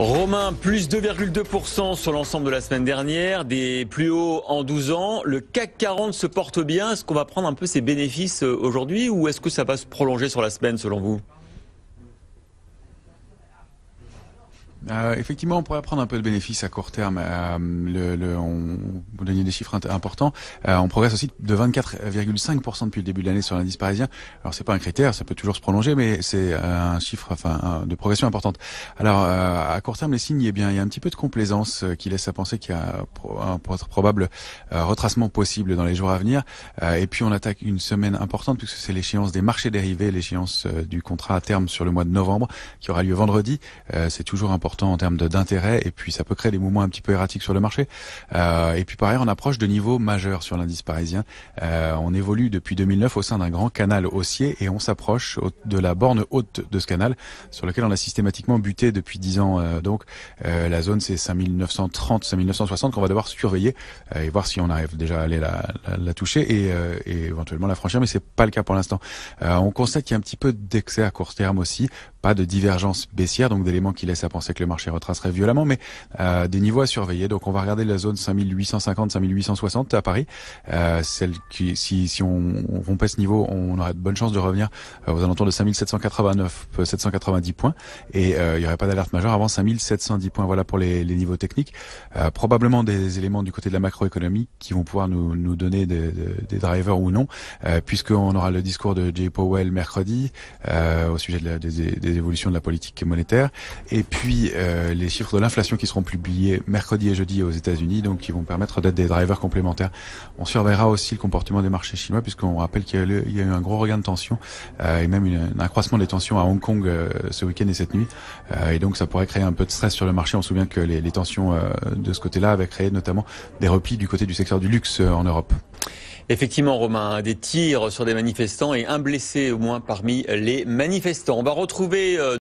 Romain, plus 2,2% sur l'ensemble de la semaine dernière, des plus hauts en 12 ans. Le CAC 40 se porte bien. Est-ce qu'on va prendre un peu ses bénéfices aujourd'hui ou est-ce que ça va se prolonger sur la semaine selon vous ? Effectivement, on pourrait prendre un peu de bénéfices à court terme. Vous donniez des chiffres importants. On progresse aussi de 24,5% depuis le début de l'année sur l'indice parisien. Alors c'est pas un critère, ça peut toujours se prolonger, mais c'est un chiffre, de progression importante. Alors à court terme, les signes, il y a un petit peu de complaisance qui laisse à penser qu'il y a un probable retracement possible dans les jours à venir. Et puis on attaque une semaine importante puisque c'est l'échéance des marchés dérivés, l'échéance du contrat à terme sur le mois de novembre qui aura lieu vendredi. C'est toujours important en termes d'intérêt et puis ça peut créer des mouvements un petit peu erratiques sur le marché. Et puis par ailleurs, on approche de niveaux majeurs sur l'indice parisien. On évolue depuis 2009 au sein d'un grand canal haussier et on s'approche de la borne haute de ce canal sur lequel on a systématiquement buté depuis 10 ans. Donc la zone c'est 5930, 5960 qu'on va devoir surveiller et voir si on arrive déjà à aller la toucher et éventuellement la franchir, mais c'est pas le cas pour l'instant. On constate qu'il y a un petit peu d'excès à court terme aussi, pas de divergence baissière, donc d'éléments qui laissent à penser que le marché retracerait violemment, mais des niveaux à surveiller. Donc on va regarder la zone 5850, 5860 à Paris. Celle qui, si on rompait ce niveau, on aurait de bonnes chances de revenir aux alentours de 5789, 790 points, et il n'y aurait pas d'alerte majeure avant 5710 points. Voilà pour les niveaux techniques. Probablement des éléments du côté de la macroéconomie qui vont pouvoir nous donner des drivers ou non, puisqu'on aura le discours de Jay Powell mercredi au sujet des évolutions de la politique monétaire, et puis les chiffres de l'inflation qui seront publiés mercredi et jeudi aux États-Unis, donc qui vont permettre d'être des drivers complémentaires. On surveillera aussi le comportement des marchés chinois, puisqu'on rappelle qu'il y a eu un gros regain de tension et même un accroissement des tensions à Hong Kong ce week-end et cette nuit, et donc ça pourrait créer un peu de stress sur le marché. On se souvient que les tensions de ce côté-là avaient créé notamment des replis du côté du secteur du luxe en Europe. Effectivement, Romain, des tirs sur des manifestants et un blessé au moins parmi les manifestants. On va retrouver